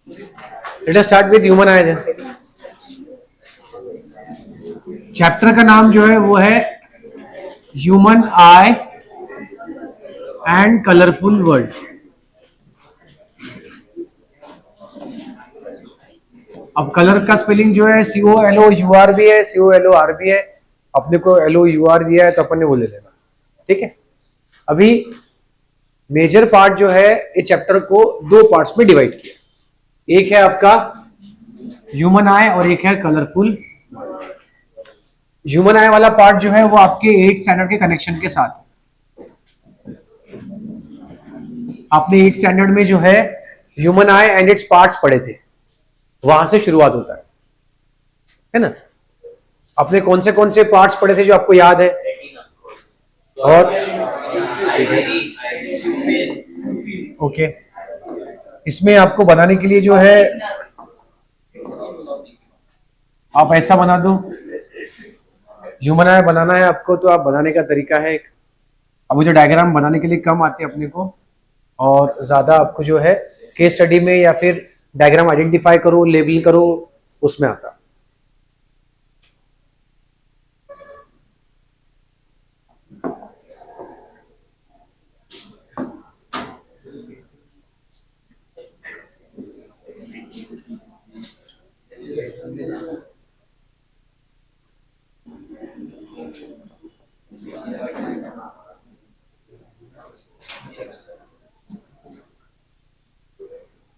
Let us start with human I. Chapter का नाम जो है वो है human I and colourful world. अब कलर का स्पेलिंग जो है COLOUR भी है, COLOR भी है। अपने को LOUR दिया है तो अपन ने वो ले लेना, ठीक है। अभी मेजर पार्ट जो है इस चैप्टर को दो पार्ट्स में डिवाइड किया। एक है आपका ह्यूमन आई और एक है कलरफुल। ह्यूमन आई वाला पार्ट जो है वो आपके 8th स्टैंडर्ड के कनेक्शन के साथ। आपने 8th स्टैंडर्ड में जो है human I and its parts पढ़े थे, वहां से शुरुआत होता है ना। आपने कौन से पार्ट्स पढ़े थे जो आपको याद है? और ओके, इसमें आपको बनाने के लिए जो है आप ऐसा बना दो। ह्यूमन आई बनाना है आपको तो आप बनाने का तरीका है। अब मुझे डायग्राम बनाने के लिए कम आते हैं अपने को, और ज्यादा आपको जो है केस स्टडी में या फिर डायग्राम आइडेंटिफाई करो, लेबल करो, उसमें आता।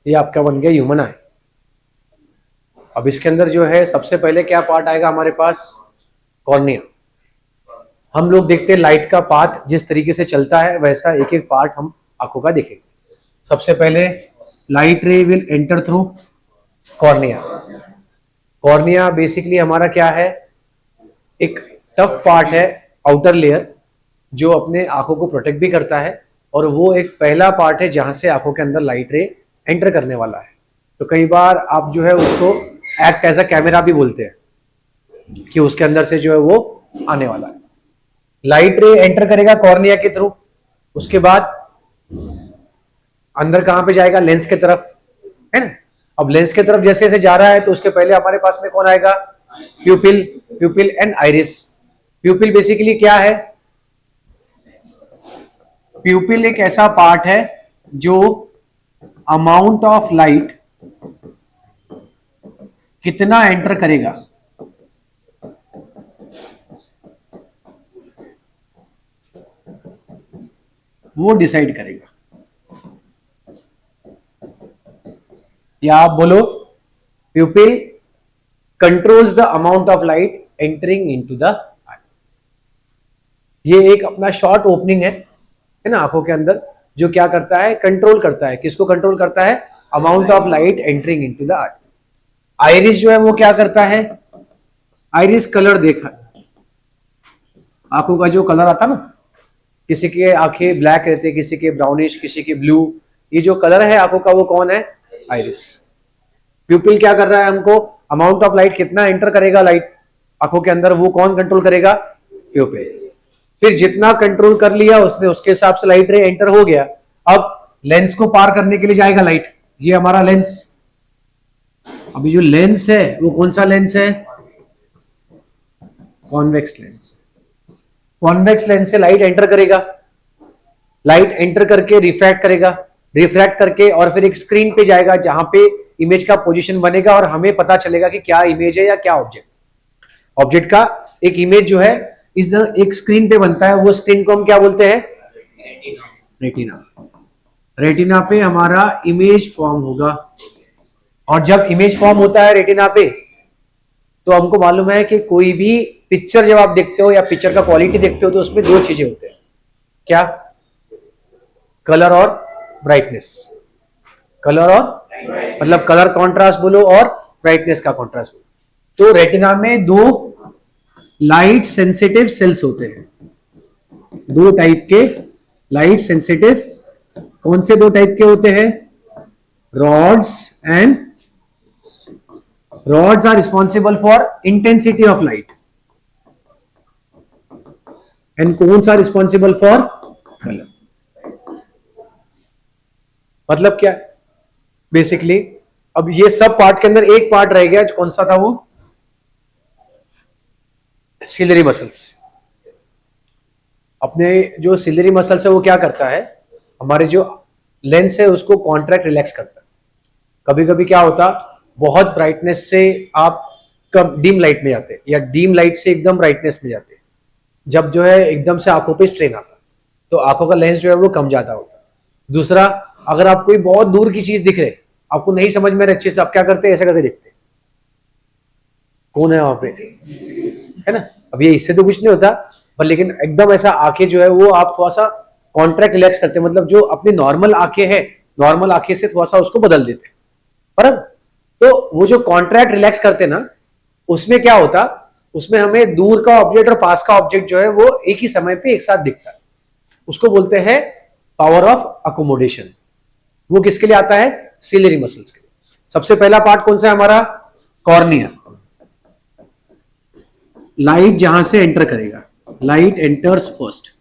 ये आपका बन गया ह्यूमन आई। अब इसके अंदर जो है सबसे पहले क्या पार्ट आएगा हमारे पास? कॉर्निया। हम लोग देखते हैं लाइट का पाथ जिस तरीके से चलता है वैसा एक एक पार्ट हम आंखों का देखेंगे। सबसे पहले लाइट रे will enter through cornea. Cornea basically हमारा क्या है? एक टफ पार्ट है, आउटर लेयर, जो अपने आंखों को प्रोटेक्ट भी करता है, और वो एक पहला पार्ट है जहां से आंखों के अंदर लाइट रे एंटर करने वाला है। तो कई बार आप जो है उसको एक्ट एज अ कैमरा भी बोलते हैं कि उसके अंदर से जो है वो आने वाला है। लाइट रे एंटर करेगा कॉर्निया के थ्रू, उसके बाद अंदर कहां पे जाएगा? लेंस के तरफ, है ना। अब लेंस के तरफ जैसे जैसे जा रहा है तो उसके पहले हमारे पास में कौन आएगा? Pupil. Pupil and iris. Pupil basically क्या है? प्यूपिल एक ऐसा पार्ट है जो अमाउंट ऑफ लाइट कितना एंटर करेगा वो डिसाइड करेगा। या आप बोलो pupil controls the amount of light entering into the eye. ये एक अपना शॉर्ट ओपनिंग है ना आंखों के अंदर, जो क्या करता है? कंट्रोल करता है। किसको कंट्रोल करता है? Amount of light entering into the I. Iris जो है वो क्या करता है? आइरिस कलर देखा, आंखों का जो कलर आता ना, किसी के आंखें ब्लैक रहते, किसी के ब्राउनिश, किसी के ब्लू, ये जो कलर है आंखों का वो कौन है? आइरिस। प्यूपिल क्या कर रहा है? हमको अमाउंट ऑफ लाइट कितना एंटर करेगा लाइट आंखों के अंदर, वो कौन कंट्रोल करेगा? प्यूपिल। फिर जितना कंट्रोल कर लिया उसने, उसके हिसाब से लाइट रे एंटर हो गया। अब लेंस को पार करने के लिए जाएगा लाइट, ये हमारा लेंस। अभी जो लेंस है वो कौन सा लेंस है? Convex lens. कॉन्वेक्स लेंस से लाइट एंटर करेगा, लाइट एंटर करके रिफ्रैक्ट करेगा, रिफ्रैक्ट करके और फिर एक स्क्रीन पे जाएगा जहां पे इमेज का पोजीशन बनेगा और हमें पता चलेगा कि क्या इमेज है या क्या ऑब्जेक्ट। ऑब्जेक्ट का एक इमेज जो है इस एक स्क्रीन पे बनता है, वो स्क्रीन को हम क्या बोलते हैं? रेटिना। रेटिना पे हमारा इमेज फॉर्म होगा, और जब इमेज फॉर्म होता है रेटिना पे तो हमको मालूम है कि कोई भी पिक्चर जब आप देखते हो या पिक्चर का क्वालिटी देखते हो तो उसमें दो चीजें होते हैं। क्या? कलर और ब्राइटनेस। कलर और मतलब कलर कॉन्ट्रास्ट बोलो और ब्राइटनेस का कॉन्ट्रास्ट बोलो। तो रेटिना में दो लाइट सेंसिटिव सेल्स होते हैं, दो टाइप के लाइट सेंसिटिव। कौन से दो टाइप के होते हैं? rods, and rods are responsible for intensity of light and cones are responsible for color। मतलब क्या बेसिकली अब ये सब पार्ट के अंदर एक पार्ट रह गया, कौन सा था वो? Ciliary muscles. अपने जो सिलरी मसल्स है वो क्या करता है, हमारे जो लेंस है उसको कॉन्ट्रैक्ट रिलैक्स करता है। कभी कभी क्या होता, बहुत ब्राइटनेस से आप कब डीम लाइट में जाते या डीम लाइट से एकदम ब्राइटनेस में जाते, जब जो है एकदम से आंखों पे स्ट्रेन आता तो आंखों का लेंस जो है वो कम ज्यादा होता। दूसरा, अगर आप कोई बहुत दूर की चीज दिख रहे, आपको नहीं समझ में अच्छे से, आप क्या करते हैं, ऐसा करके देखते, कौन है वहां पे, है ना। अब ये इससे तो कुछ नहीं होता, पर लेकिन एकदम ऐसा आंखें जो है वो आप थोड़ा सा कॉन्ट्रैक्ट रिलैक्स करते, मतलब जो अपनी नॉर्मल आंखें हैं, नॉर्मल आंखें से थोड़ा सा उसको बदल देते। पर तो वो जो कॉन्ट्रैक्ट रिलैक्स करते ना, उसमें क्या होता, उसमें हमें दूर का ऑब्जेक्ट और पास का ऑब्जेक्ट जो है वो एक ही समय पे एक साथ दिखता है। उसको बोलते हैं पावर ऑफ अकोमोडेशन। वो किसके लिए आता है? सिलरी मसल्स के लिए। सबसे पहला पार्ट कौन सा है हमारा? कॉर्निया। लाइट जहां से एंटर करेगा, लाइट एंटर्स फर्स्ट,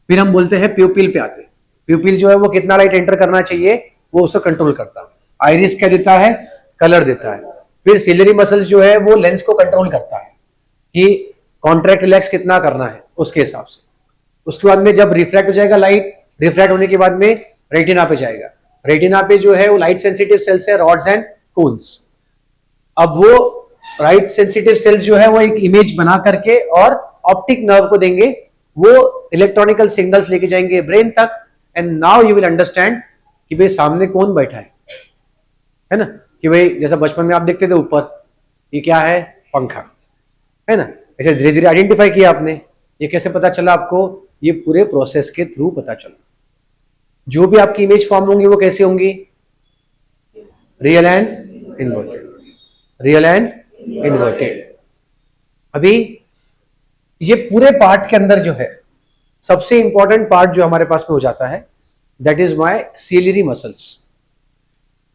फिर हम बोलते हैं प्यूपिल पे आते। प्यूपिल जो है वो कितना लाइट एंटर करना चाहिए वो उसको कंट्रोल करता है। आइरिस क्या देता है? कलर देता है। फिर सिलरी मसल्स जो है वो लेंस को कंट्रोल करता है कि कॉन्ट्रैक्ट रिलैक्स कितना करना है उसके हिसाब से। उसके बाद में जब रिफ्रैक्ट हो जाएगा लाइट, रिफ्रैक्ट होने के बाद में रेटिना पे जाएगा। रेटिना पे जो है वो लाइट सेंसिटिव सेल्स है, रॉड्स एंड कोन्स। अब वो लाइट सेंसिटिव सेल्स जो है वो एक इमेज बना करके और ऑप्टिक नर्व को देंगे, वो इलेक्ट्रॉनिकल सिग्नल्स लेके जाएंगे ब्रेन तक, and now you will understand कि भाई सामने कौन बैठा है ना। कि भाई जैसा बचपन में आप देखते थे ऊपर, ये क्या है? पंखा, है ना। ऐसे धीरे धीरे आइडेंटिफाई किया आपने। ये कैसे पता चला आपको? ये पूरे प्रोसेस के थ्रू पता चला। जो भी आपकी इमेज फॉर्म होंगी वो कैसे होंगी? Real and inverted, real and inverted. अभी ये पूरे पार्ट के अंदर जो है सबसे इंपॉर्टेंट पार्ट जो हमारे पास में हो जाता है, that is my ciliary muscles.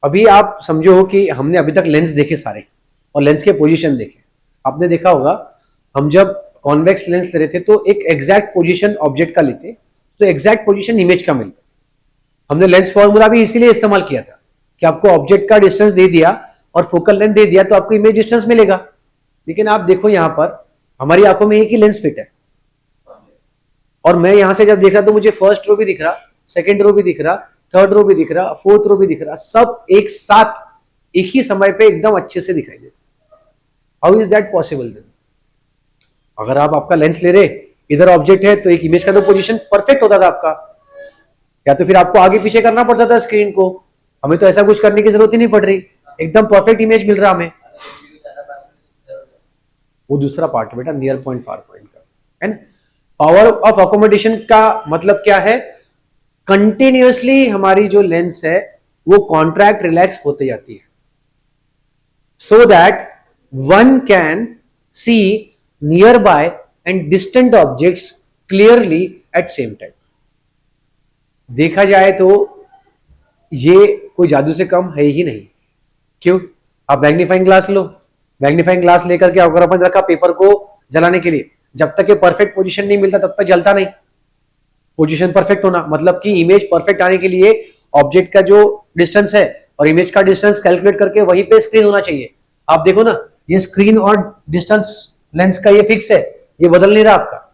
अभी आप समझो कि हमने अभी तक लेंस देखे सारे और लेंस के पोजीशन देखे। आपने देखा होगा हम जब कॉन्वेक्स लेंस ले रहे थे तो एक एग्जैक्ट पोजीशन ऑब्जेक्ट का लेते तो एग्जैक्ट पोजीशन इमेज का मिलता। हमने लेंस फॉर्मूला भी इसीलिए इस्तेमाल किया था कि आपको ऑब्जेक्ट का डिस्टेंस दे दिया और फोकल लेंथ दे दिया तो आपको इमेज डिस्टेंस मिलेगा। लेकिन आप देखो यहां पर हमारी आंखों में एक ही लेंस फिट है, और मैं यहां से जब देख रहा तो मुझे फर्स्ट रो भी दिख रहा, सेकेंड रो भी दिख रहा, थर्ड रो भी दिख रहा, फोर्थ रो भी दिख रहा, सब एक साथ एक ही समय पे एकदम अच्छे से दिखाई दे। How is that possible? अगर आप आपका लेंस ले रहे, इधर ऑब्जेक्ट है तो एक इमेज का तो पोजीशन परफेक्ट होता था आपका, या तो फिर आपको आगे पीछे करना पड़ता था स्क्रीन को। हमें तो ऐसा कुछ करने की जरूरत ही नहीं पड़ रही, एकदम परफेक्ट इमेज मिल रहा हमें। वो दूसरा पार्ट बेटा नियर पॉइंट फार पॉइंट का है ना। पावर ऑफ अकोमोडेशन का मतलब क्या है? कंटिन्यूअसली हमारी जो लेंस है वो कॉन्ट्रैक्ट रिलैक्स होते जाती है, सो that one can see near by and distant objects clearly at same time. देखा जाए तो ये कोई जादू से कम है ही नहीं। क्यों? आप मैग्नीफाइंग ग्लास लो, मैग्नीफाइंग ग्लास लेकर के अगर अपन रखा पेपर को जलाने के लिए, जब तक ये परफेक्ट पोजीशन नहीं मिलता तब तक जलता नहीं। पोजीशन परफेक्ट होना मतलब कि इमेज परफेक्ट आने के लिए ऑब्जेक्ट का जो डिस्टेंस है और इमेज का डिस्टेंस कैलकुलेट करके वहीं पे स्क्रीन होना चाहिए। आप देखो ना, ये स्क्रीन और डिस्टेंस लेंस का ये फिक्स है, ये बदल नहीं रहा आपका।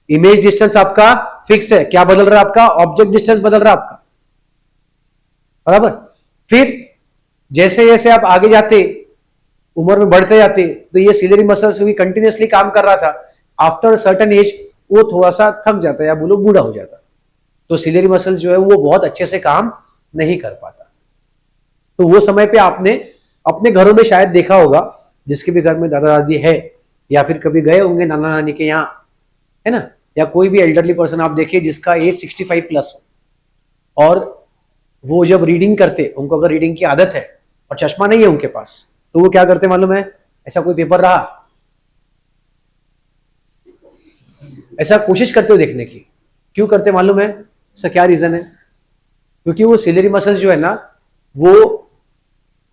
इमेज डिस्टेंस आपका फिक्स है, क्या बदल रहा है आपका? ऑब्जेक्ट डिस्टेंस बदल रहा है आपका, बराबर। फिर जैसे जैसे आप आगे जाते, उम्र में बढ़ते जाते, तो ये सिलरी मसल्स भी कंटिन्यूअसली काम कर रहा था। आफ्टर सर्टेन एज वो थोड़ा सा थक जाता है या बोलो बूढ़ा हो जाता, तो सिलरी मसल्स जो है वो बहुत अच्छे से काम नहीं कर पाता। तो वो समय पे आपने अपने घरों में शायद देखा होगा, जिसके भी घर में दादा दादी है या फिर कभी गए होंगे नाना नानी के यहाँ, है ना, या कोई भी एल्डरली पर्सन आप देखिए जिसका एज 65 प्लस हो, और वो जब रीडिंग करते, उनको अगर रीडिंग की आदत है और चश्मा नहीं है उनके पास, तो वो क्या करते मालूम है? ऐसा कोई पेपर रहा, ऐसा कोशिश करते हो देखने की। क्यों करते मालूम है? इसका क्या रीजन है? क्योंकि वो सिलरी मसल्स जो है ना, वो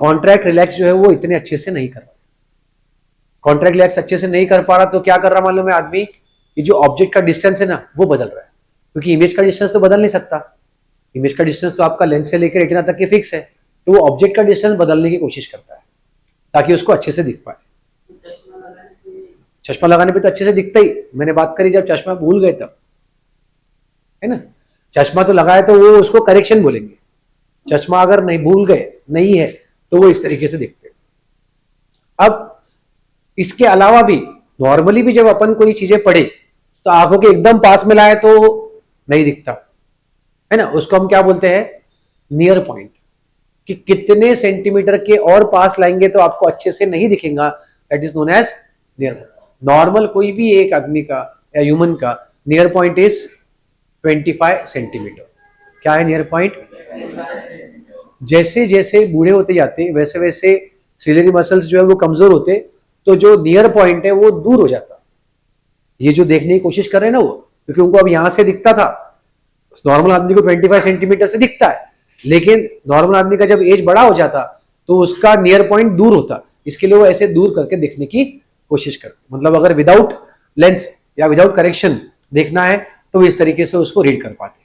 कॉन्ट्रैक्ट रिलैक्स जो है वो इतने अच्छे से नहीं कर रहा। कॉन्ट्रैक्ट रिलैक्स अच्छे से नहीं कर पा रहा तो क्या कर रहा मालूम है आदमी? ये जो ऑब्जेक्ट का डिस्टेंस है ना वो बदल रहा है, क्योंकि इमेज का डिस्टेंस तो बदल नहीं सकता। इमेज का डिस्टेंस तो आपका लेंस से लेकर रेटिना तक के फिक्स है, तो वो ऑब्जेक्ट का डिस्टेंस बदलने की कोशिश करता है ताकि उसको अच्छे से दिख पाए। चश्मा लगाने पे तो अच्छे से दिखता ही, मैंने बात करी जब चश्मा भूल गए तब, है ना। चश्मा तो लगाए तो वो उसको करेक्शन बोलेंगे, चश्मा अगर नहीं भूल गए नहीं है तो वो इस तरीके से दिखते। अब इसके अलावा भी नॉर्मली भी जब अपन कोई चीजें पढ़े तो आंखों के एकदम पास में लाए तो नहीं दिखता, है ना। उसको हम क्या बोलते हैं, नियर पॉइंट, कि कितने सेंटीमीटर के और पास लाएंगे तो आपको अच्छे से नहीं दिखेगा, that is known as near point. Normal कोई भी एक आदमी का या ह्यूमन का नियर पॉइंट इज 25 सेंटीमीटर। क्या है नियर पॉइंट? जैसे जैसे बूढ़े होते जाते वैसे वैसे सिलेरी मसल्स जो है वो कमजोर होते, तो जो नियर पॉइंट है वो दूर हो जाता। ये जो देखने की कोशिश कर रहे हैं ना वो, क्योंकि उनको अब यहां से दिखता था, नॉर्मल आदमी को 25 सेंटीमीटर से दिखता है, लेकिन नॉर्मल आदमी का जब एज बड़ा हो जाता तो उसका नियर पॉइंट दूर होता, इसके लिए वो ऐसे दूर करके देखने की कोशिश करते। मतलब अगर विदाउट लेंस या विदाउट करेक्शन देखना है तो इस तरीके से उसको रीड कर पाते,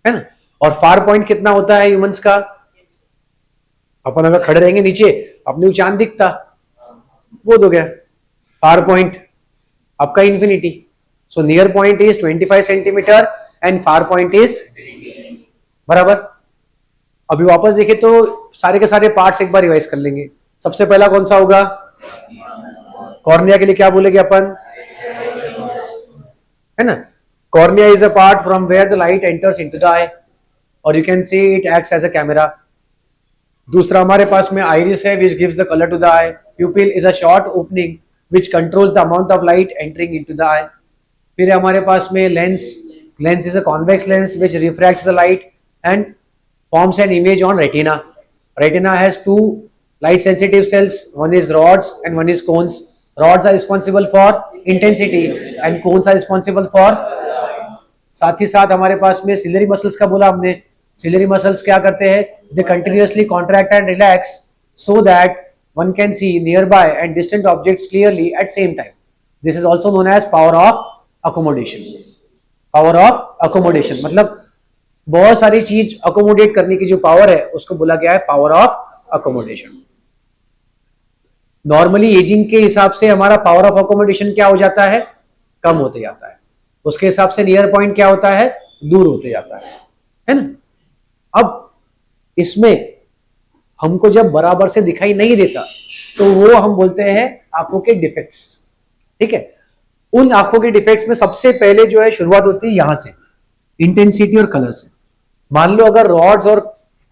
है ना। और फार पॉइंट कितना होता है ह्यूमंस का? अपन अगर खड़े रहेंगे नीचे अपने को चांद दिखता, वो हो गया फार पॉइंट आपका infinity. So near point is 25 centimetre and far point is, बराबर। अभी वापस देखें तो सारे के सारे पार्ट्स एक बार रिवाइज कर लेंगे। सबसे पहला कौन सा होगा? कॉर्निया के लिए क्या बोलेंगे अपन, है ना। Cornea is a part from where the light enters into the eye, और you can see it acts as a camera. दूसरा हमारे पास में आइरिस है which gives the color to the eye. Pupil is a short opening which controls the amount of light entering into the eye. फिर हमारे पास में lens, lens is a convex lens which refracts the light and forms an image on retina. Retina has two light sensitive cells, one is rods and one is cones. Rods are responsible for intensity and cones are responsible for, साथ ही साथ हमारे पास में ciliary muscles का बोला हमने। Ciliary muscles क्या करते हैं? They continuously contract and relax so that one can see near by and distant objects clearly at same time. This is also known as power of accommodation. Power of accommodation मतलब बहुत सारी चीज accommodate करने की जो power है उसको बोला गया है power of accommodation. Normally ageing के हिसाब से हमारा पावर ऑफ अकोमोडेशन क्या हो जाता है? कम होते जाता है। उसके हिसाब से नियर पॉइंट क्या होता है? दूर होते जाता है ना। अब इसमें हमको जब बराबर से दिखाई नहीं देता तो वो हम बोलते हैं आंखों के डिफेक्ट्स, ठीक है। उन आंखों के डिफेक्ट्स में सबसे पहले जो है शुरुआत होती है यहां से, इंटेंसिटी और कलर से। मान लो अगर रॉड्स और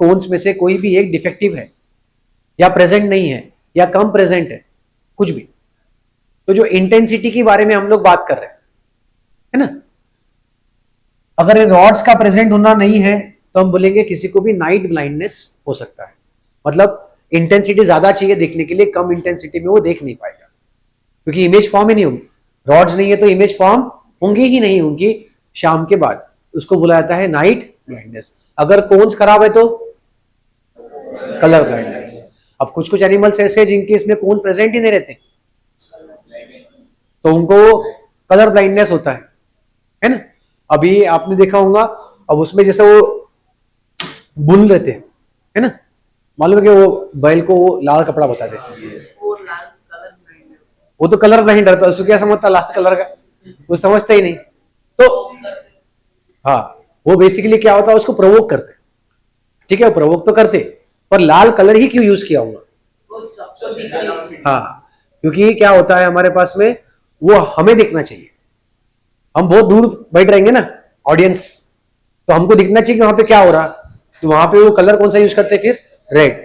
कोन्स में से कोई भी एक डिफेक्टिव है या प्रेजेंट नहीं है या कम प्रेजेंट है, कुछ भी, तो जो इंटेंसिटी के बारे में हम लोग बात कर रहे हैं, है ना। अगर रॉड्स का प्रेजेंट होना नहीं है तो हम बोलेंगे किसी को भी नाइट ब्लाइंडनेस हो सकता है। मतलब इंटेंसिटी ज्यादा चाहिए देखने के लिए, कम इंटेंसिटी में वो देख नहीं पाएगा क्योंकि इमेज फॉर्म ही नहीं होगी। रॉड्स नहीं है तो इमेज फॉर्म होंगी ही नहीं होंगी शाम के बाद, उसको बोला जाता है नाइट ब्लाइंडनेस। अगर कोन्स खराब है तो कलर ब्लाइंडनेस। अब कुछ कुछ एनिमल्स ऐसे जिनके इसमें कोन प्रेजेंट ही नहीं रहते तो उनको कलर ब्लाइंडनेस होता है ना। अभी आपने देखा होगा, अब उसमें जैसे वो बुन रहते हैं, है ना, मालूम है कि वो बैल को वो लाल कपड़ा बताते हैं, वो तो कलर ब्लाइंड रहता है, उसको क्या समझता लाल कलर का, वो समझता ही नहीं। तो हाँ, वो बेसिकली क्या होता है, उसको प्रोवोक करते, ठीक है, प्रोवोक तो करते, पर लाल कलर ही क्यों यूज किया होगा? हाँ, क्योंकि क्या होता है हमारे पास में, वो हमें दिखना चाहिए। हम बहुत दूर बैठ रहेंगे ना ऑडियंस, तो हमको दिखना चाहिए कि वहां पे क्या हो रहा, तो वहां पे वो कलर कौन सा यूज करते हैं? फिर रेड।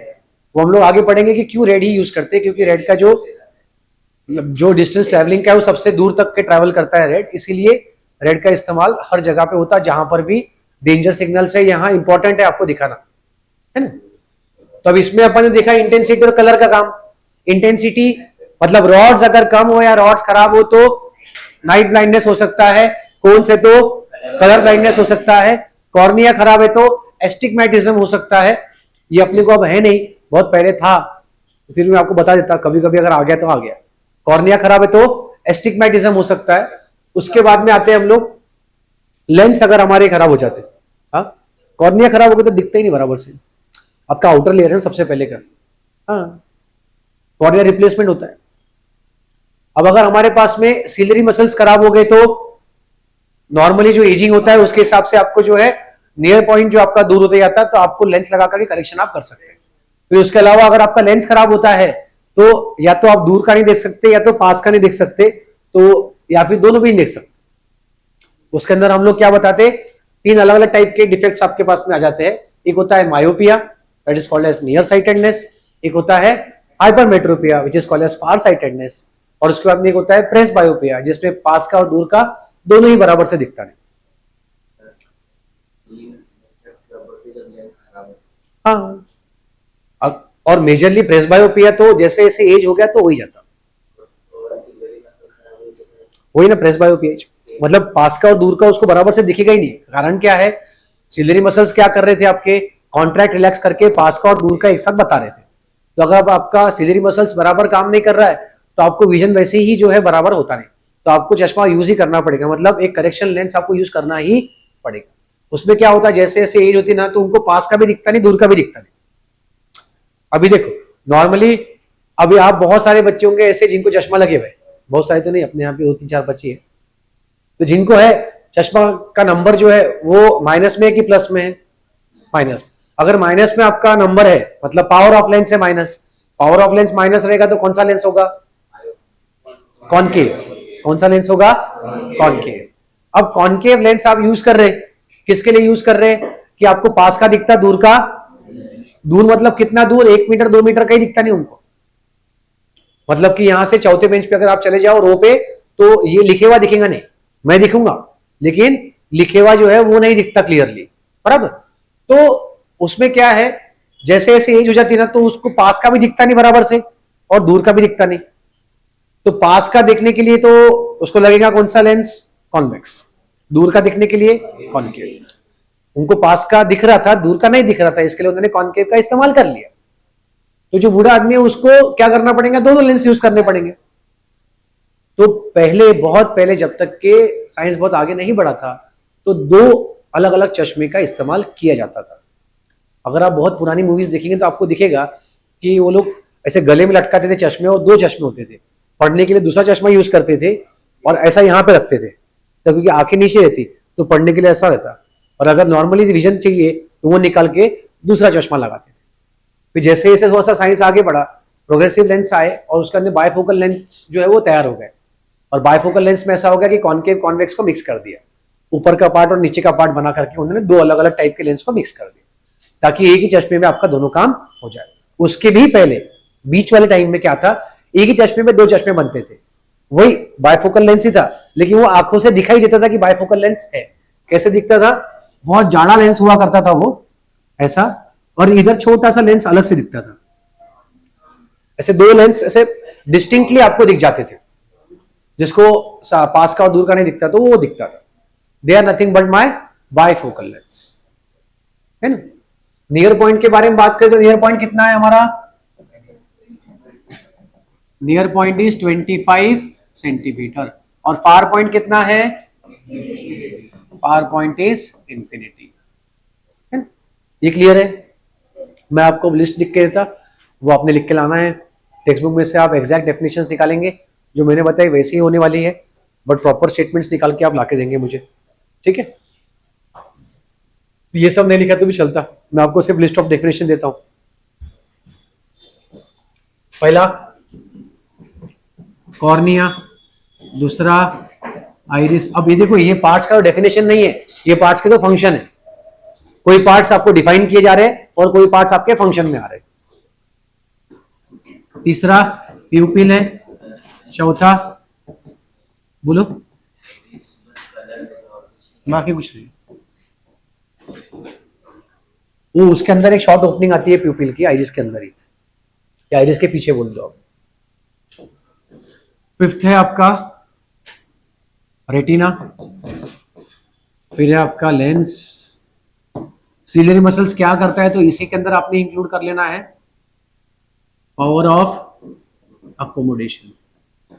वो हम लोग आगे पढ़ेंगे कि क्यों रेड ही यूज करते हैं, क्योंकि रेड का जो डिस्टेंस ट्रैवलिंग का है वो सबसे दूर तक के ट्रैवल करता है रेड, इसीलिए रेड का इस्तेमाल हर जगह पे होता है जहां पर भी डेंजर सिग्नल्स है, यहाँ इंपॉर्टेंट है आपको दिखाना, है ना। तो अब इसमें अपन ने देखा इंटेंसिटी और कलर का काम। इंटेंसिटी मतलब रॉड्स अगर कम हो या रॉड्स खराब हो तो नाइट ब्लाइंडनेस हो सकता है, कोन से तो कलर ब्लाइंडनेस हो सकता है, कॉर्निया खराब है तो एस्टिग्मेटिज्म हो सकता है। ये अपने को अब है नहीं, बहुत पहले था, फिर मैं आपको बता देता, कभी कभी अगर आ गया तो आ गया। कॉर्निया खराब है तो एस्टिग्मेटिज्म हो सकता है। उसके बाद में आते हैं हम लोग लेंस अगर हमारे खराब हो जाते, हाँ, कॉर्निया खराब हो गया तो दिखता ही नहीं बराबर से, आपका आउटर लेयर है सबसे पहले का। हाँ, कॉर्निया रिप्लेसमेंट होता है। अब अगर हमारे पास में सिलरी मसल्स खराब हो गए तो नॉर्मली जो एजिंग होता है उसके हिसाब से आपको जो है नियर पॉइंट जो आपका दूर होते जाता है, तो आपको लेंस लगा करके करेक्शन आप कर सकते हैं। फिर उसके अलावा अगर आपका लेंस खराब होता है तो या तो आप दूर का नहीं देख सकते या तो पास का नहीं देख सकते, तो या फिर दोनों भी नहीं देख सकते। उसके अंदर हम लोग क्या बताते, तीन अलग अलग टाइप के डिफेक्ट्स आपके पास में आ जाते हैं। एक होता है myopia, that is called as near sightedness. एक होता है hypermetropia, which is called as far sightedness. और उसके बाद में एक होता है प्रेस बायोपिया, जिसमें पास का और दूर का दोनों ही बराबर से दिखता नहीं। हाँ, और मेजरली प्रेस बायोपिया तो जैसे जैसे एज हो गया तो हो ही जाता, वही ना प्रेस बायोपिया, मतलब पास का और दूर का उसको बराबर से दिखेगा ही नहीं। कारण क्या है, सिलरी मसल्स क्या कर रहे थे आपके, कॉन्ट्रैक्ट रिलैक्स करके पास का और दूर का एक साथ बता रहे थे। तो अगर आपका सिलरी मसल्स बराबर काम नहीं कर रहा है तो आपको विजन वैसे ही जो है बराबर होता नहीं, तो आपको चश्मा यूज ही करना पड़ेगा, मतलब एक करेक्शन लेंस आपको यूज करना ही पड़ेगा। उसमें क्या होता है, जैसे जैसे एज होती ना तो उनको पास का भी दिखता नहीं, दूर का भी दिखता नहीं। अभी देखो नॉर्मली, अभी आप बहुत सारे बच्चे होंगे ऐसे जिनको चश्मा लगे हुए, बहुत सारे तो नहीं, अपने यहाँ पे 2-3-4 बच्चे हैं, तो जिनको है चश्मा का नंबर जो है वो माइनस में है कि प्लस में है, माइनस। अगर माइनस में आपका नंबर है मतलब पावर ऑफ लेंस है minus, power of lens minus रहेगा तो कौन सा लेंस होगा, कॉनकेव। कौन सा लेंस होगा, कॉनकेव। अब कॉनकेव लेंस आप यूज कर रहे, किसके लिए यूज कर रहे, कि आपको पास का दिखता, दूर का, दूर मतलब कितना दूर, 1 मीटर 2 मीटर का ही दिखता नहीं उनको, मतलब कि यहां से चौथे बेंच पे अगर आप चले जाओ रो पे तो ये लिखे हुआ दिखेगा नहीं, मैं दिखूंगा लेकिन लिखे हुआ जो है वो नहीं दिखता क्लियरली, बराबर। तो उसमें क्या है, जैसे जैसे एज हो जाती है ना तो उसको पास का भी दिखता नहीं बराबर से और दूर का भी दिखता नहीं। तो पास का देखने के लिए तो उसको लगेगा कौन सा लेंस, कॉन्वेक्स। दूर का दिखने के लिए कॉनकेव। उनको पास का दिख रहा था, दूर का नहीं दिख रहा था, इसके लिए उन्होंने कॉनकेव का इस्तेमाल कर लिया। तो जो बूढ़ा आदमी है उसको क्या करना पड़ेगा, दोनों लेंस यूज करने पड़ेंगे। तो पहले, बहुत पहले, जब तक के साइंस बहुत आगे नहीं बढ़ा था, तो 2 अलग अलग चश्मे का इस्तेमाल किया जाता था। अगर आप बहुत पुरानी मूवीज देखेंगे तो आपको दिखेगा कि वो लोग ऐसे गले में लटकाते थे चश्मे, और 2 चश्मे होते थे, पढ़ने के लिए दूसरा चश्मा यूज करते थे और ऐसा यहाँ पे रखते थे, तो क्योंकि आंखें नीचे रहती तो पढ़ने के लिए ऐसा रहता, और अगर नॉर्मली विजन चाहिए तो वो निकाल के दूसरा चश्मा लगाते थे। फिर जैसे जैसे थोड़ा सा साइंस आगे बढ़ा, प्रोग्रेसिव लेंस आए और उसके अंदर बायफोकल लेंस जो है वो तैयार हो गए। और बायफोकल लेंस में ऐसा हो गया कि कॉनकेव कॉन्वेक्स को मिक्स कर दिया, ऊपर का पार्ट और नीचे का पार्ट बना करके उन्होंने 2 अलग अलग टाइप के लेंस को मिक्स कर दिया, ताकि एक ही चश्मे में आपका दोनों काम हो जाए। उसके भी पहले बीच वाले टाइम में क्या था, एक ही चश्मे में 2 चश्मे बनते थे, वही बायफोकल लेंस ही था, लेकिन वो आंखों से दिखाई देता था कि बायफोकल लेंस है। कैसे दिखता था, बहुत जाड़ा लेंस हुआ करता था वो ऐसा, और इधर छोटा सा लेंस अलग से दिखता था। ऐसे 2 लेंस ऐसे डिस्टिंक्टली आपको दिख जाते थे, जिसको पास का और दूर का नहीं दिखता तो वो दिखता था। They are nothing but my bifocal lens, है ना। नियर पॉइंट के बारे में बात करें तो नियर पॉइंट कितना है हमारा, नियर पॉइंट इज 25 सेंटीमीटर, और फार पॉइंट कितना है, फार पॉइंट इज इंफिनिटी, है ना। ये क्लियर है। मैं आपको लिस्ट लिख के देता, वो आपने लिख के लाना है, टेक्स्ट बुक में से आप एग्जैक्ट डेफिनेशंस निकालेंगे, जो मैंने बताई वैसी ही होने वाली है, बट प्रॉपर स्टेटमेंट्स निकाल के आप लाके देंगे मुझे, ठीक है। ये सब नहीं लिखा तो भी चलता, मैं आपको सिर्फ लिस्ट ऑफ डेफिनेशन देता हूं। पहला कॉर्निया, दूसरा आइरिस। अब ये देखो, ये पार्ट्स का डेफिनेशन नहीं है, ये पार्ट्स के तो फंक्शन है। कोई पार्ट्स आपको डिफाइन किए जा रहे हैं और कोई पार्ट्स आपके फंक्शन में आ रहे हैं। तीसरा प्यूपिल है, चौथा बोलो, बाकी कुछ नहीं। वो उसके अंदर एक शॉर्ट ओपनिंग आती है प्यूपिल की, आइरिस के अंदर ही, या आइरिस के पीछे बोल दो। फिफ्थ है आपका रेटिना, फिर है आपका लेंस। सिलियरी मसल्स क्या करता है, तो इसी के अंदर आपने इंक्लूड कर लेना है पावर ऑफ अकोमोडेशन।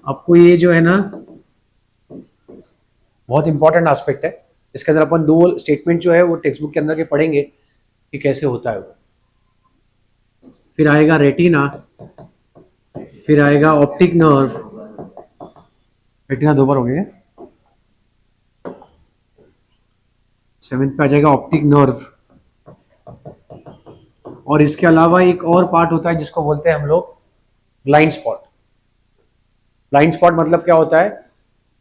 आपको ये जो है ना बहुत इंपॉर्टेंट एस्पेक्ट है, इसके अंदर अपन दो स्टेटमेंट जो है वो टेक्स्ट बुक के अंदर के पढ़ेंगे कि कैसे होता है वो। फिर आएगा रेटिना, फिर आएगा ऑप्टिक नर्व, रेटिना दो बार हो गए, 7th पे आ जाएगा ऑप्टिक नर्व। और इसके अलावा एक और पार्ट होता है जिसको बोलते हैं हम लोग ब्लाइंड स्पॉट। ब्लाइंड स्पॉट मतलब क्या होता है,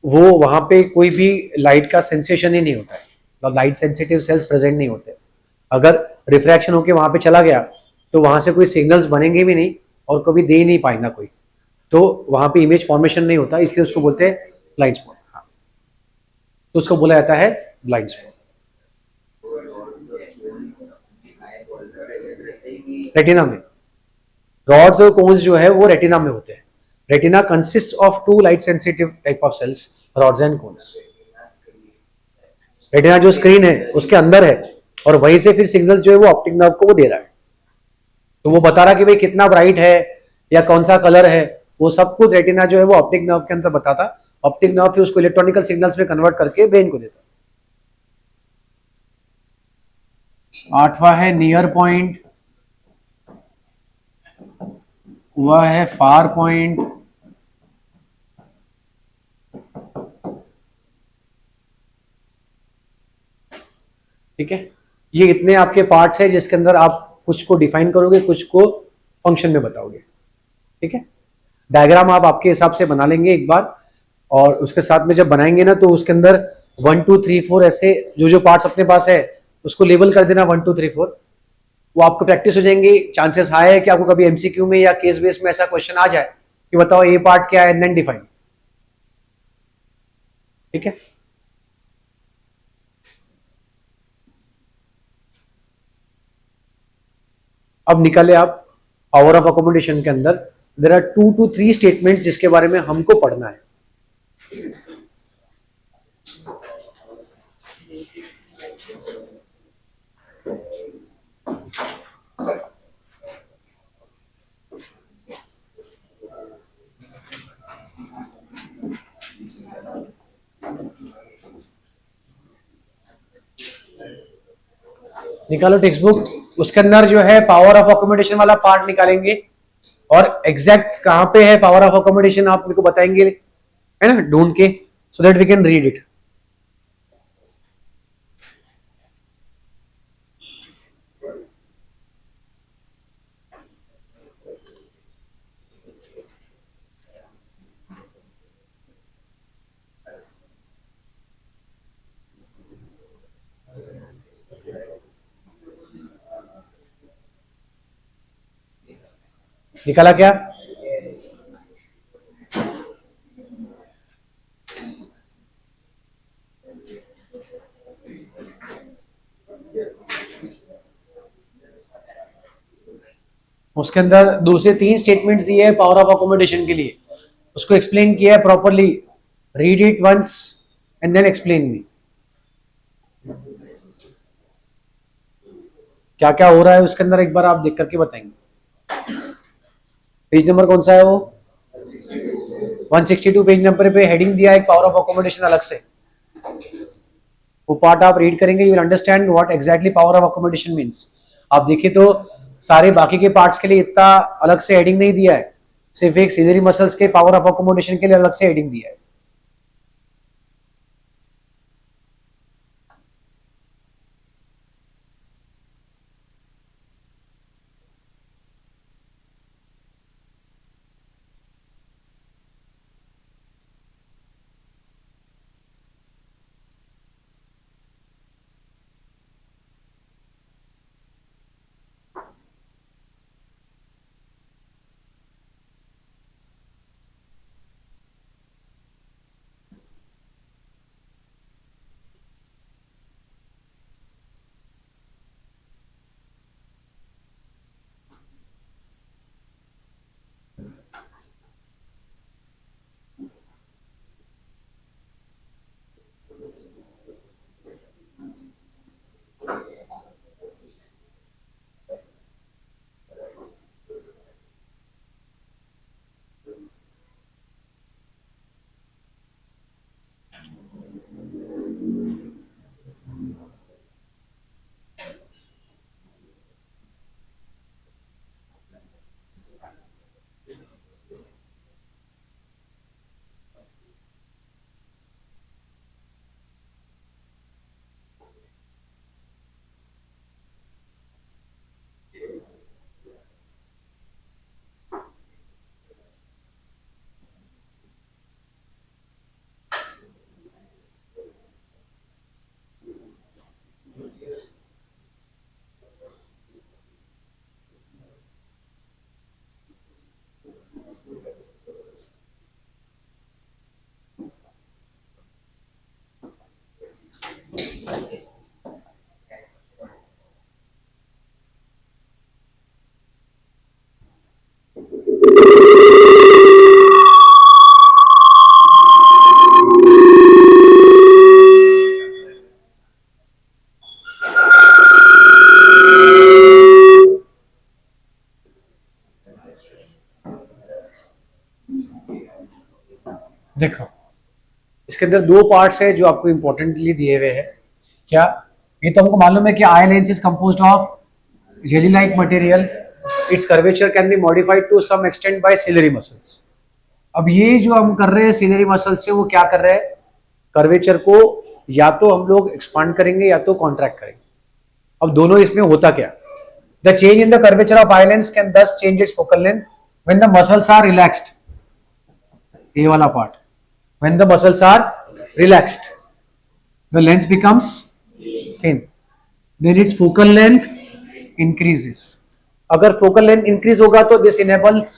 वो वहां पे कोई भी लाइट का सेंसेशन ही नहीं होता है, मतलब लाइट सेंसिटिव सेल्स प्रेजेंट नहीं होते। अगर रिफ्रैक्शन होके वहां पे चला गया तो वहां से कोई सिग्नल्स बनेंगे भी नहीं और कभी दे ही नहीं पाएगा कोई, तो वहां पे इमेज फॉर्मेशन नहीं होता, इसलिए उसको बोलते हैं ब्लाइंड स्पॉट। तो उसको बोला जाता है ब्लाइंड स्पॉट। रेटिना में रॉड्स और कोन्स जो है वो रेटिना में होते हैं। Retina consist of two light sensitive type of cells, rods and cones. Retina जो स्क्रीन है उसके अंदर है और वहीं से फिर सिग्नल जो है वो ऑप्टिक नर्व को वो दे रहा है, तो वो बता रहा कि भाई कितना ब्राइट है या कौन सा कलर है, वो सब कुछ रेटिना जो है वो ऑप्टिक नर्व के अंदर बताता। ऑप्टिक नर्व फिर उसको इलेक्ट्रॉनिकल सिग्नल्स में कन्वर्ट करके ब्रेन को देता। आठवां है नियर पॉइंट, वह है फार पॉइंट, ठीक है। ये इतने आपके पार्ट्स हैं जिसके अंदर आप कुछ को डिफाइन करोगे, कुछ को फंक्शन में बताओगे, ठीक है। डायग्राम आप आपके हिसाब से बना लेंगे एक बार, और उसके साथ में जब बनाएंगे ना तो उसके अंदर 1 2 3 4 ऐसे जो जो पार्ट्स अपने पास है उसको लेबल कर देना 1 2 3 4। वो आपको प्रैक्टिस हो जाएंगे। चांसेस हाई है कि आपको कभी एमसीक्यू में या केस बेस में ऐसा क्वेश्चन आ जाए कि बताओ ये पार्ट क्या है, देन डिफाइन, ठीक है। अब निकाले आप पावर ऑफ अकोमोडेशन के अंदर देयर आर 2 to 3 स्टेटमेंट्स जिसके बारे में हमको पढ़ना है। निकालो टेक्स्ट बुक, उसके अंदर जो है पावर ऑफ अकोमोडेशन वाला पार्ट निकालेंगे और एग्जैक्ट कहां पे है पावर ऑफ अकोमोडेशन आप मेरे को बताएंगे, है ना, ढूंढ के, so that we can read it. निकाला क्या? उसके अंदर 2 से 3 स्टेटमेंट्स दिए हैं पावर ऑफ अकोमोडेशन के लिए, उसको एक्सप्लेन किया है properly. Read it once and then explain me क्या क्या हो रहा है उसके अंदर, एक बार आप देख करके बताएंगे। पेज नंबर कौन सा है वो? 162 पेज नंबर पे हेडिंग दिया है पावर ऑफ अकोमोडेशन अलग से, वो पार्ट आप रीड करेंगे, you will understand what exactly power of accommodation means. आप देखिए तो सारे बाकी के पार्ट्स के लिए इतना अलग से हेडिंग नहीं दिया है, सिर्फ एक सीनरी मसल्स के पावर ऑफ अकोमोडेशन के लिए अलग से हेडिंग दिया है। देखो इसके अंदर दो पार्ट्स है जो आपको इंपॉर्टेंटली दिए हुए हैं। क्या ये तो हमको मालूम है कि eye lens is composed of jelly like material, its curvature can be modified to some extent by ciliary muscles. अब ये जो हम कर रहे हैं सिलरी मसल से, वो क्या कर रहे हैं, कर्वेचर को या तो हम लोग एक्सपांड करेंगे या तो कॉन्ट्रैक्ट करेंगे। अब दोनों इसमें होता क्या, the change in the curvature of eye lens can thus change its focal length when the muscles are relaxed. ये वाला part, when the muscles are relaxed the lens becomes thin, then its focal length increases। अगर focal length increase होगा तो this enables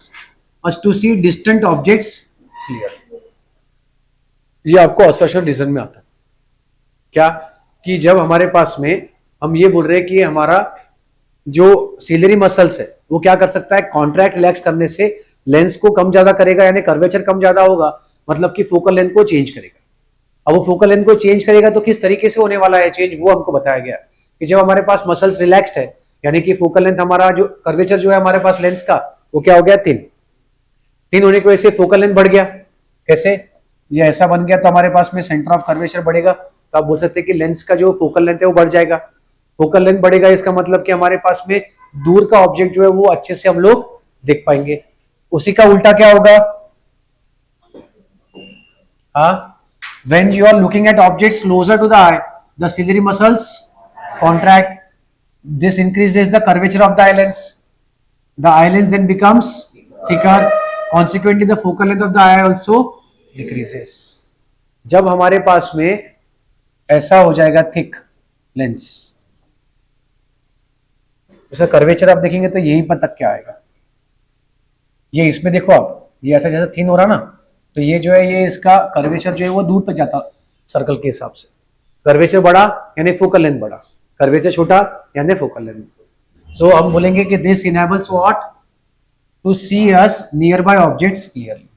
us to see distant objects clear। ये आपको assertion reason में आता है क्या, कि जब हमारे पास में हम ये बोल रहे हैं कि हमारा जो सिलरी मसल्स है वो क्या कर सकता है, कॉन्ट्रैक्ट रिलैक्स करने से लेंस को कम ज्यादा करेगा, यानी कर्वेचर कम ज्यादा होगा, मतलब कि फोकल लेंथ को चेंज करेगा। अब वो फोकल लेंथ को चेंज करेगा तो किस तरीके से होने वाला है चेंज, वो हमको बताया गया कि जब हमारे पास मसल्स रिलैक्स्ड है, यानी कि फोकल लेंथ हमारा जो कर्वेचर जो है हमारे पास लेंस का, वो क्या हो गया, थिन होने की वजह से फोकल लेंथ बढ़ गया। कैसे, ये ऐसा बन गया तो हमारे पास में सेंटर ऑफ कर्वेचर बढ़ेगा, तो आप बोल सकते हैं कि लेंस का जो फोकल लेंथ है वो बढ़ जाएगा। फोकल लेंथ बढ़ेगा इसका मतलब कि हमारे पास में दूर का ऑब्जेक्ट जो है वो अच्छे से हम लोग देख पाएंगे। उसी का उल्टा क्या होगा, when you are looking at objects closer to the eye, the ciliary muscles contract, this increases the curvature of the eye lens, the eye lens then becomes thicker, consequently the focal length of the eye also decreases। जब हमारे पास में ऐसा हो जाएगा thick lens, उसका curvature आप देखेंगे तो यहीं पर तक क्या आएगा, ये इसमें देखो आप, ये ऐसा जैसा थिन हो रहा ना, तो ये जो है ये इसका कर्वेचर जो है वो दूर तक जाता सर्कल के हिसाब से। कर्वेचर बड़ा यानी फोकल लेंथ बड़ा, कर्वेचर छोटा यानी फोकल लेंथ। सो हम बोलेंगे कि this enables what, to see us near by objects clearly.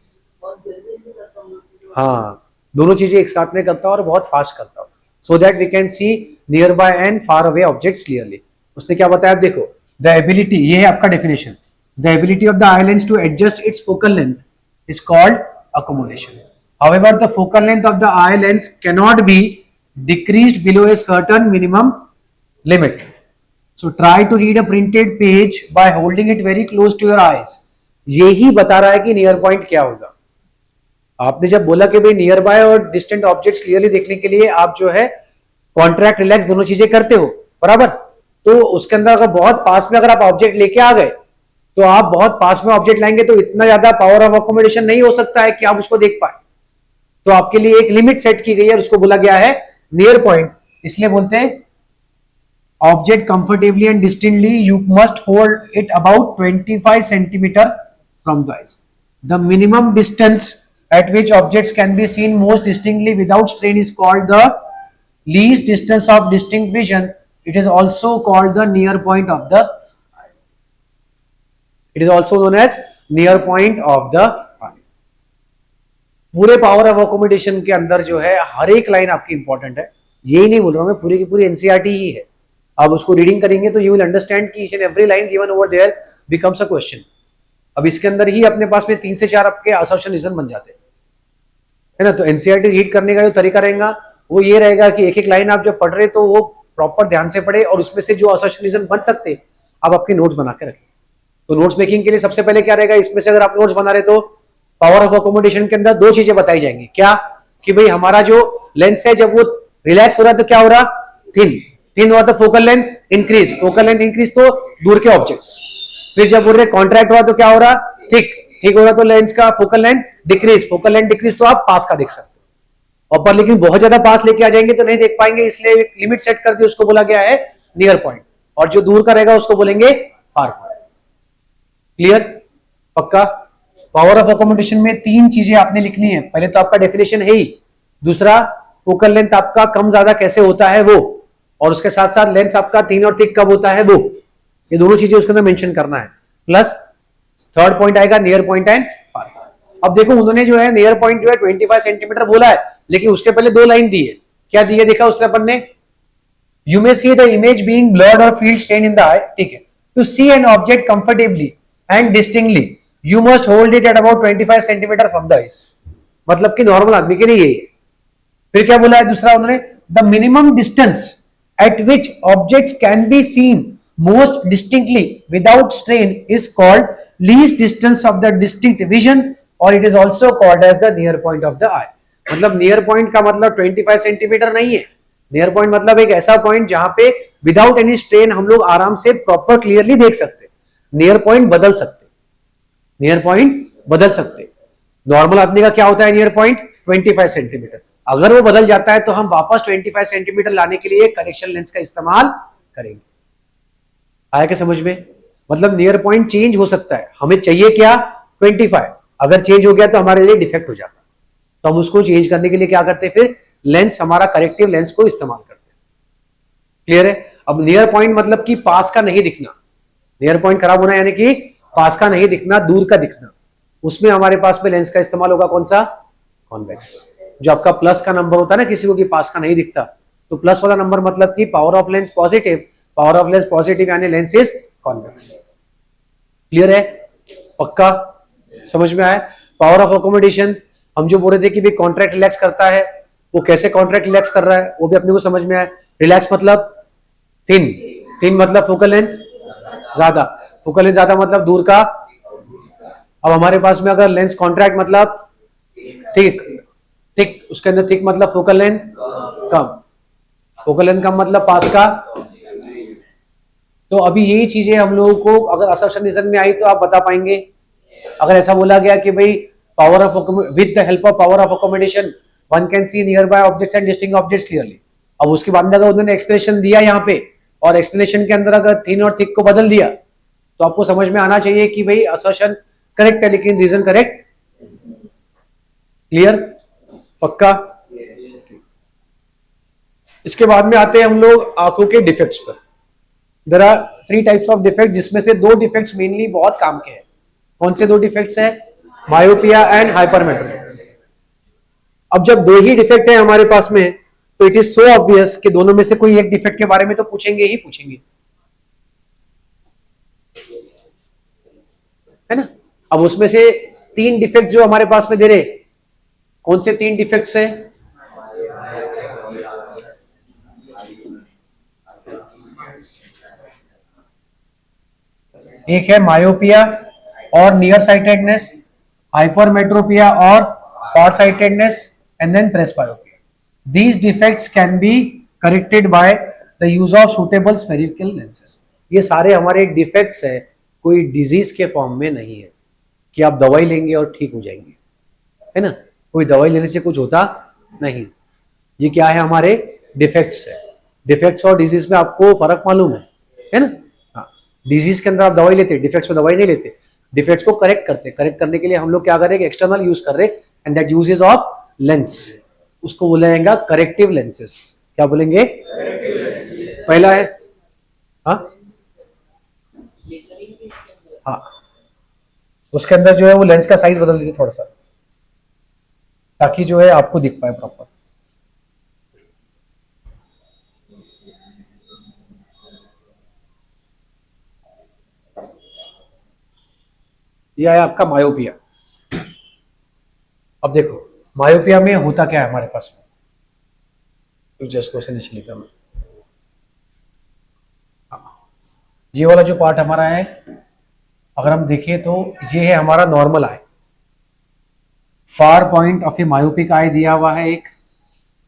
हाँ, दोनों चीजें एक साथ में करता हूं और बहुत फास्ट करता हूं, so that we can see near by and far away objects clearly. उसने क्या बताया, आप देखो, द एबिलिटी, ये है आपका definition, the ability of the eye lens to adjust its focal length is called accommodation। However, the focal length of the eye lens cannot be decreased below a certain minimum limit। So try to read a printed page by holding it very close to your eyes। यही बता रहा है कि near point क्या होगा। आपने जब बोला कि भाई नियर बाय और डिस्टेंट ऑब्जेक्ट्स क्लियरली देखने के लिए आप जो है कॉन्ट्रैक्ट रिलैक्स दोनों चीजें करते हो बराबर, तो उसके अंदर अगर बहुत पास में अगर आप ऑब्जेक्ट लेके आ गए, तो आप बहुत पास में ऑब्जेक्ट लाएंगे तो इतना ज्यादा पावर ऑफ अकोमोडेशन नहीं हो सकता है कि आप उसको देख पाए, तो आपके लिए एक लिमिट सेट की गई है, उसको बोला गया है नियर पॉइंट। इसलिए बोलते हैं object comfortably and distinctly you must hold it about 25 centimetre from the eyes. The minimum distance at which objects can be seen most distinctly without strain is called the least distance of distinct vision. It is also called the near point of the, it is also known as near point of the eye. पूरे power of accommodation के अंदर जो है हर एक line आपकी important है, यही नहीं बोल रहा हूं मैं, पूरी की पूरी एनसीईआरटी ही है। आप उसको रीडिंग करेंगे तो यू विल अंडरस्टैंड कि each and every line given over there becomes a question. अब इसके अंदर ही अपने पास में 3 से 4 आपके असर्शन रीजन बन जाते हैं, है ना। तो एनसीईआरटी रीड करने का जो तरीका रहेगा वो ये रहेगा कि एक एक लाइन आप जब पढ़ रहे तो वो प्रॉपर ध्यान से पढ़े, और उसमें से जो असर्शन रीजन बन सकते आप आपके नोट्स बना के रखें। तो नोट्स मेकिंग के लिए सबसे पहले क्या रहेगा, इसमें से अगर आप नोट्स बना रहे तो पावर ऑफ अकोमोडेशन के अंदर 2 चीजें बताई जाएंगी। क्या, कि भाई हमारा जो लेंस है जब वो रिलैक्स हो रहा है तो क्या हो रहा, थिन हुआ तो focal length increase, focal length increase तो दूर के ऑब्जेक्ट्स। फिर जब बोल रहे कॉन्ट्रैक्ट हुआ तो क्या हो रहा, थिक हो रहा तो लेंस का focal length decrease, focal length decrease तो आप पास का देख सकते हो। और पर लेकिन बहुत ज्यादा पास लेके आ जाएंगे तो नहीं देख पाएंगे, इसलिए एक लिमिट सेट कर दी, उसको बोला गया है नियर पॉइंट, और जो दूर का रहेगा उसको बोलेंगे फार पॉइंट। क्लियर, पक्का। पावर ऑफ अकोमोडेशन में 3 चीजें आपने लिखनी है। पहले तो आपका डेफिनेशन है ही, दूसरा फोकल लेंथ आपका कम ज्यादा कैसे होता है वो, और उसके साथ साथ लेंस आपका थिन और थिक कब होता है वो, ये दोनों चीजें उसके अंदर मेंशन करना है। प्लस थर्ड पॉइंट आएगा near point and far point. अब देखो उन्होंने जो है नियर पॉइंट जो है 25 सेंटीमीटर बोला है, लेकिन उसके पहले दो लाइन दी है। क्या दी है देखा उसने अपन ने, you may see the image being blurred और feel strain in the eye, ठीक है। To see an object comfortably and distinctly you must hold it at about 25 centimetre from the eyes. मतलब कि नॉर्मल आदमी के लिए यही है। फिर क्या बोला है दूसरा उन्होंने, the minimum distance at which objects can be seen most distinctly without strain is called least distance of the distinct vision और it is also called as the near point of the eye. मतलब near point का मतलब 25 centimetre नहीं है। Near point मतलब एक ऐसा point जहां पे विदाउट एनी स्ट्रेन हम लोग आराम से प्रॉपर क्लियरली देख सकते। नियर पॉइंट बदल सकते, नियर पॉइंट बदल सकते। नॉर्मल आदमी का क्या होता है नियर पॉइंट 25 सेंटीमीटर। अगर वो बदल जाता है तो हम वापस 25 सेंटीमीटर लाने के लिए करेक्शन लेंस का इस्तेमाल करेंगे। आया क्या समझ में? मतलब नियर पॉइंट चेंज हो सकता है, हमें चाहिए क्या 25, अगर चेंज हो गया तो हमारे लिए डिफेक्ट हो जाता, तो हम उसको चेंज करने के लिए क्या करते, फिर लेंस हमारा करेक्टिव लेंस को इस्तेमाल करते। क्लियर है? अब नियर पॉइंट मतलब कि पास का नहीं दिखना, नियर पॉइंट खराब होना यानी कि पास का नहीं दिखना, दूर का दिखना, उसमें हमारे पास में लेंस का इस्तेमाल होगा कौन सा, कॉन्वेक्स। जो आपका प्लस का नंबर होता है ना किसी को कि पास का नहीं दिखता, तो प्लस वाला नंबर मतलब कि power of lens positive, power of lens positive यानी लेंस इज कॉन्वेक्स। क्लियर है? पक्का समझ में आया? पावर ऑफ अकोमोडेशन हम जो बोल रहे थे कि भाई कॉन्ट्रैक्ट रिलैक्स करता है, वो कैसे कॉन्ट्रैक्ट रिलैक्स कर रहा है वो भी अपने को समझ में आया। रिलैक्स मतलब थिन, थिन मतलब फोकल लेंथ ज्यादा, फोकल लेंथ ज्यादा मतलब दूर का। अब हमारे पास में अगर लेंस कॉन्ट्रैक्ट मतलब थिक, थिक उसके अंदर थिक मतलब फोकल लेंथ कम, फोकल लेंथ कम मतलब पास का। तो अभी यही चीजें हम लोगों को अगर असर्शन रीजन में आई तो आप बता पाएंगे। अगर ऐसा बोला गया कि भाई power of with the help of power of accommodation one can see near by objects and distinct objects clearly. अब उसके बाद में अगर उन्होंने एक्सप्लेनेशन दिया यहाँ पे और एक्सप्लेनेशन के अंदर अगर थिन और थिक को बदल दिया तो आपको समझ में आना चाहिए कि भाई असर्शन करेक्ट है लेकिन रीजन करेक्ट। क्लियर? पक्का? इसके बाद में आते हैं हम लोग आंखों के डिफेक्ट्स पर। There are 3 types of defect जिसमें से 2 डिफेक्ट्स मेनली बहुत काम के हैं। कौन से 2 डिफेक्ट्स हैं? Myopia and hypermetropia. अब जब 2 ही डिफेक्ट है हमारे पास में तो इट इज सो ऑब्वियस कि दोनों में से कोई एक डिफेक्ट के बारे में तो पूछेंगे ही पूछेंगे, है ना। अब उसमें से 3 डिफेक्ट जो हमारे पास में दे रहे, कौन से 3 डिफेक्ट्स है? एक है मायोपिया और नियर साइटेडनेस, हाइपरमेट्रोपिया और far sightedness and then presbyopia. These defects can be corrected by the use of suitable spherical lenses। ये सारे हमारे डिफेक्ट्स है, कोई डिजीज के फॉर्म में नहीं है कि आप दवाई लेंगे और ठीक हो जाएंगे, है ना। कोई दवाई लेने से कुछ होता नहीं। ये क्या है? हमारे डिफेक्ट्स है। डिफेक्ट्स और डिजीज में आपको फर्क मालूम है ना। हाँ, डिजीज के अंदर आप दवाई लेते, डिफेक्ट्स में दवाई नहीं लेते। डिफेक्ट्स को करेक्ट करते, करेक्ट करने के लिए हम लोग क्या करेंगे, एक्सटर्नल यूज कर रहे and that uses of lens, उसको बोलेगा करेक्टिव लेंसेस। क्या बोलेंगे? पहला है हाँ हाँ, उसके अंदर जो है वो लेंस का साइज बदल दीजिए थोड़ा सा ताकि जो है आपको दिख पाए प्रॉपर। ये आया आपका मायोपिया। अब देखो मायोपिया में होता क्या है हमारे पास में, तो जस्ट क्वेश्चन नीचे लिखा मैं। ये वाला जो पार्ट हमारा है अगर हम देखें तो ये है हमारा normal I, far point of A myopic eye दिया हुआ है एक,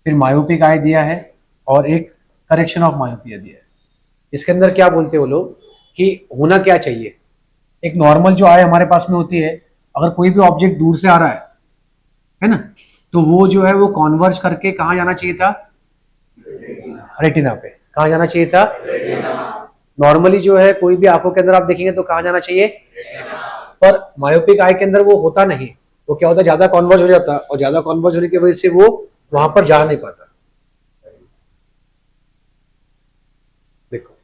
फिर मायोपिक आई दिया है और एक करेक्शन ऑफ मायोपिया दिया है। इसके अंदर क्या बोलते हैं वो लोग कि होना क्या चाहिए। एक नॉर्मल जो आई हमारे पास में होती है, अगर कोई भी ऑब्जेक्ट दूर से आ रहा है ना, तो वो जो है वो कॉन्वर्ज करके कहाँ जाना चाहिए था, रेटिना पे। कहाँ जाना चाहिए था? नॉर्मली जो है कोई भी आंखों के अंदर आप देखेंगे तो कहाँ जाना चाहिए, पर मायोपिक आई के अंदर वो होता नहीं। वो क्या होता है, ज्यादा कॉन्वर्ज हो जाता और ज्यादा कॉन्वर्ज होने की वजह से वो वहां पर जा नहीं पाता। देखो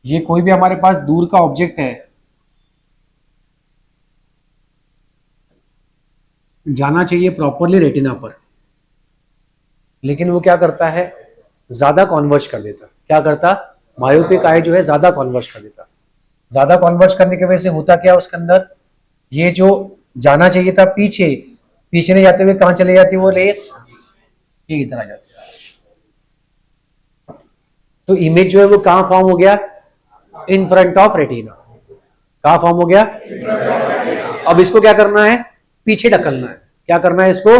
ये कोई भी हमारे पास दूर का ऑब्जेक्ट है, जाना चाहिए प्रॉपरली रेटिना पर, लेकिन वो क्या करता है, ज्यादा कॉन्वर्ज कर देता। क्या करता, मायोपिक आई जो है ज्यादा कॉन्वर्ज कर देता। ज्यादा कॉन्वर्ज करने की वजह से होता क्या उसके अंदर, ये जो जाना चाहिए था पीछे, पीछे नहीं जाते हुए कहां चले जाती वो लेस, ये इधर आ जाती है। तो इमेज जो है वो कहां फॉर्म हो गया, इन फ्रंट ऑफ रेटिना। कहां फॉर्म हो गया, अब इसको क्या करना है, पीछे ढकलना है। क्या करना है, इसको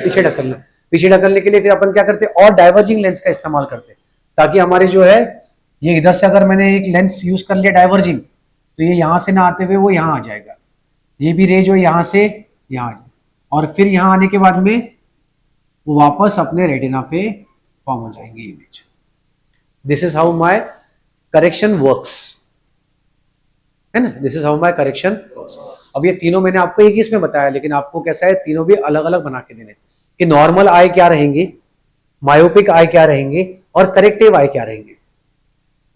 पीछे ढकलना है। पीछे ढकलने के लिए फिर अपन क्या करते हैं, और डाइवर्जिंग लेंस का इस्तेमाल करते हैं, ताकि हमारे जो है ये इधर से अगर मैंने एक लेंस यूज कर लिया डाइवर्जिंग, तो ये यहां से ना आते हुए वो यहां आ जाएगा। ये भी रे जो यहां से यहां आ जाएगा, और फिर यहां आने के बाद में वो वापस अपने रेटिना पे फॉर्म हो जाएंगी image. This is how my correction works, है ना, this is how my correction works. अब ये तीनों मैंने आपको एक ही इसमें बताया, लेकिन आपको कैसा है, तीनों भी अलग अलग बना के देने कि नॉर्मल आई क्या रहेंगी, मायोपिक आई क्या रहेंगी, और करेक्टिव आई क्या रहेंगी।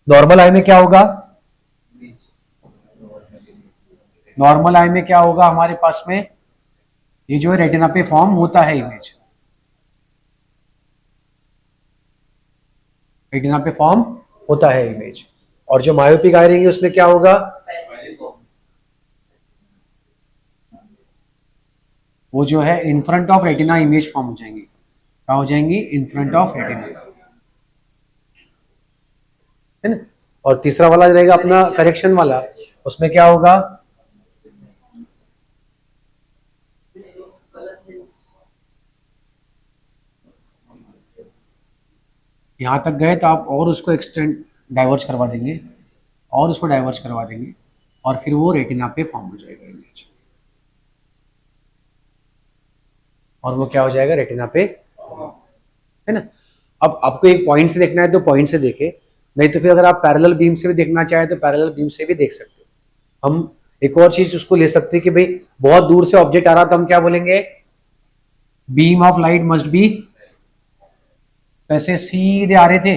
नॉर्मल आई में क्या होगा, नॉर्मल आई में क्या होगा हमारे पास में, ये जो है रेटिना पे फॉर्म होता है इमेज, रेटिना पे फॉर्म होता है इमेज। और जो मायोपिक आई रहेंगी उसमें क्या होगा, वो जो है in front of retina image form हो जाएंगी। क्या हो जाएंगी, इन फ्रंट ऑफ रेटिना, है ना। और तीसरा वाला रहेगा अपना करेक्शन वाला, उसमें क्या होगा, यहां तक गए तो आप और उसको एक्सटेंड डाइवर्ज करवा देंगे, और उसको डाइवर्ज करवा देंगे, और फिर वो रेटिना पे फॉर्म हो जाएगा इमेज, और वो क्या हो जाएगा, रेटिना पे, है ना। अब आपको एक पॉइंट से देखना है तो पॉइंट से देखे, नहीं तो फिर अगर आप पैरेलल बीम से भी देखना चाहे तो पैरेलल बीम से भी देख सकते हो। हम एक और चीज उसको ले सकते हैं कि भाई बहुत दूर से ऑब्जेक्ट आ रहा तो हम क्या बोलेंगे, beam of light must be, पैसे सीधे आ रहे थे,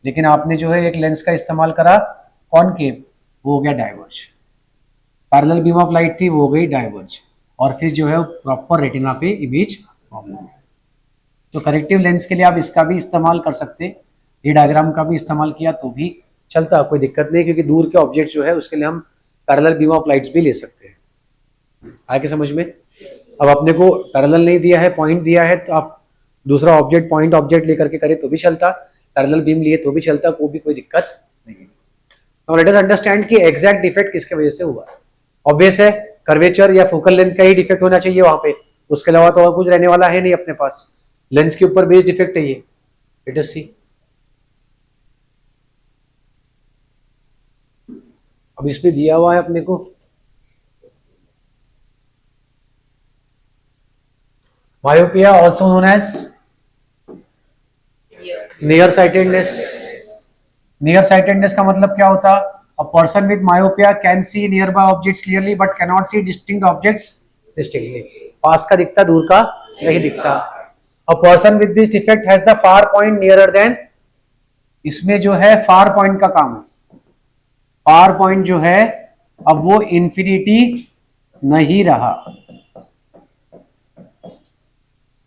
लेकिन आपने जो है एक लेंस का इस्तेमाल करा कॉनकेव, वो हो गया diverge. Parallel beam of light थी, वो हो गई डाइवर्ज, और फिर जो है प्रॉपर रेटिना पे इमेज फॉर्म हो गया। तो करेक्टिव लेंस के लिए आप इसका भी इस्तेमाल कर सकते, ये डायग्राम का भी इस्तेमाल किया तो भी चलता, कोई दिक्कत नहीं, क्योंकि दूर के ऑब्जेक्ट जो है उसके लिए हम पैरेलल बीम ऑफ लाइट्स भी ले सकते हैं। आगे समझ में, अब अपने को पैरेलल नहीं दिया है, पॉइंट दिया है, तो आप दूसरा ऑब्जेक्ट पॉइंट ऑब्जेक्ट लेकर के करे तो भी चलता, पैरेलल बीम लिए तो भी चलता, कोई दिक्कत नहीं। नाउ लेट अस अंडरस्टैंड कि एग्जैक्ट डिफेक्ट किसके वजह से हुआ। ऑब्वियस है कर्वेचर या फोकल लेंथ का ही डिफेक्ट होना चाहिए वहां पे, उसके अलावा तो और कुछ रहने वाला है नहीं अपने पास, लेंस के ऊपर बेस्ड डिफेक्ट है ये। लेट अस सी, अब इसमें दिया हुआ है अपने को myopia also known as near sightedness. Near sightedness का मतलब क्या होता, a person with myopia can see near by objects clearly but can not see distinct objects distinctly. पास का दिखता, दूर का नहीं दिखता। A person with this defect has the far point nearer than, इसमें जो है फार पॉइंट का काम है, फार पॉइंट जो है अब वो इंफिनिटी नहीं रहा,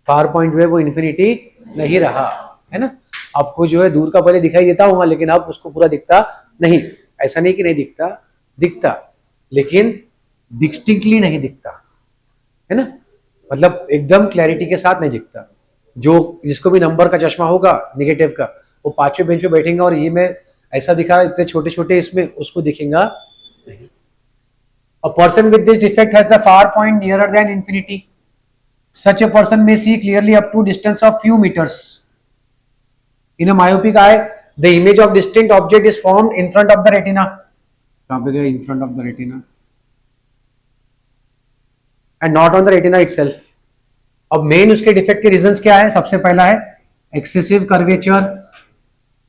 फार पॉइंट जो है वो इंफिनिटी नहीं रहा, है ना। आपको जो है दूर का पहले दिखाई देता होगा, लेकिन अब उसको पूरा दिखता नहीं, ऐसा नहीं कि नहीं दिखता, दिखता, लेकिन डिस्टिंक्टली नहीं दिखता, है ना, मतलब एकदम क्लैरिटी के साथ नहीं दिखता। जो जिसको भी नंबर का चश्मा होगा निगेटिव का, वो पांचवें बेंच पे बैठेगा और ये मैं ऐसा दिखा इतने छोटे छोटे इसमें, उसको दिखेगा नहीं। A person with this defect has the far point nearer than infinity. Such a person may see clearly up to distance of few meters. In a myopic eye, the image of distinct object is formed in front of the retina. कहाँ पे गया, in front of the retina, and not on the retina itself. अब main उसके defect के reasons क्या है, सबसे पहला है एक्सेसिव कर्वेचर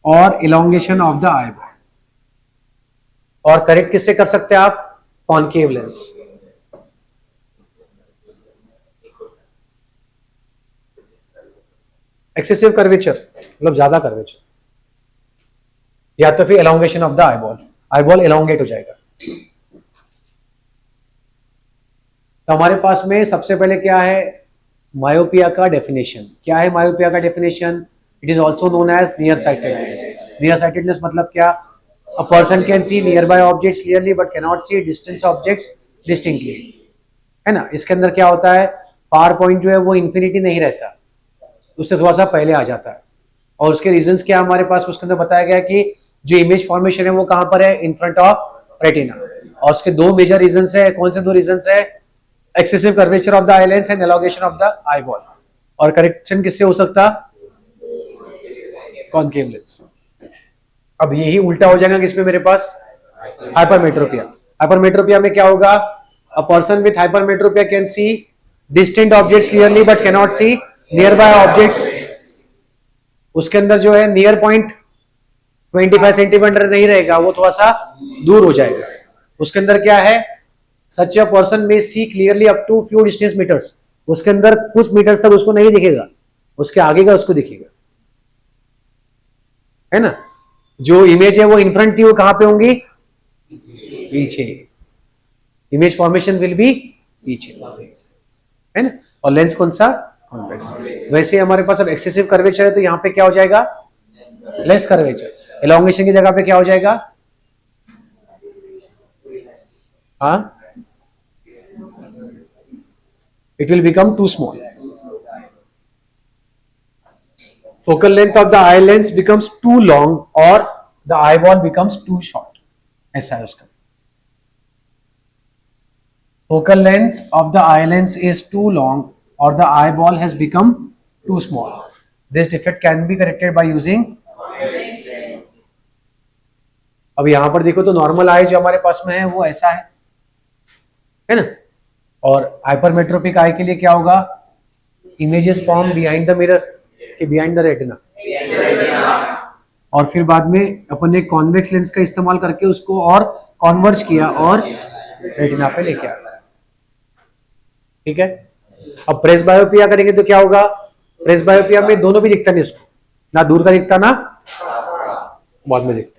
और elongation of the eye ball, और करेक्ट किससे कर सकते हैं आप, कॉनकेव लेंस। एक्सेसिव कर्वेचर मतलब ज्यादा कर्वेचर, या तो फिर elongation of the eye ball. Eye ball elongate हो जाएगा। तो हमारे पास में सबसे पहले क्या है, मायोपिया का डेफिनेशन। क्या है मायोपिया का definition? It is also known as near sightedness. Near sightedness मतलब क्या? A person can see near by objects clearly but can not see distance objects distinctly, है ना। इसके अंदर क्या होता है, पावर पॉइंट जो है वो इंफिनिटी नहीं रहता, उससे थोड़ा सा पहले आ जाता है। और उसके रीजंस क्या हमारे पास उसके अंदर बताया गया कि जो इमेज फॉर्मेशन है वो कहां पर है, इन फ्रंट ऑफ रेटिना। और उसके दो मेजर रीजंस है। कौन से दो रीजंस है? Excessive curvature of the eye lens and elongation of the eye ball. और करेक्शन किससे हो सकता? Concave lens. अब यही उल्टा हो जाएगा किसमें मेरे पास? हाइपरमेट्रोपिया। हाइपरमेट्रोपिया में क्या होगा? A person with hypermetropia can see distant objects clearly but can not see near by objects. उसके अंदर जो है नियर पॉइंट 25 सेंटीमीटर नहीं रहेगा, वो थोड़ा सा दूर हो जाएगा। उसके अंदर क्या है, सच a person may see clearly up to few distance metres. उसके अंदर कुछ मीटर्स तक उसको नहीं दिखेगा, उसके आगे का उसको दिखेगा, है ना। जो इमेज है वो इन फ्रंट थी, वो कहां पे होंगी? पीछे। इमेज फॉर्मेशन विल बी पीछे, है ना। और लेंस कौन सा? कॉन्वेक्स। वैसे हमारे पास अब एक्सेसिव कर्वेचर है तो यहां पे क्या हो जाएगा? Less curvature. एलोंगेशन की जगह पे क्या हो जाएगा? हाँ, it will become too small. Focal length of the eye lens becomes too long or the eyeball becomes too short. ऐसा है उसका। Focal length of the eye lens is too long or the eyeball has become too small. This defect can be corrected by using. अब यहां पर देखो तो normal आई जो हमारे पास में है वो ऐसा है ना। और हाइपरमेट्रोपिक आई के लिए क्या होगा? Images form behind the mirror के बिहाइंड द रेटिना। और फिर बाद में अपन ने कॉन्वेक्स लेंस का इस्तेमाल करके उसको और कॉन्वर्ज किया और रेटिना पे लेके आया। ठीक है। अब प्रेस बायोपिया करेंगे तो क्या होगा? प्रेस बायोपिया में दोनों भी दिखता नहीं उसको, ना दूर का दिखता ना बाद में दिखता।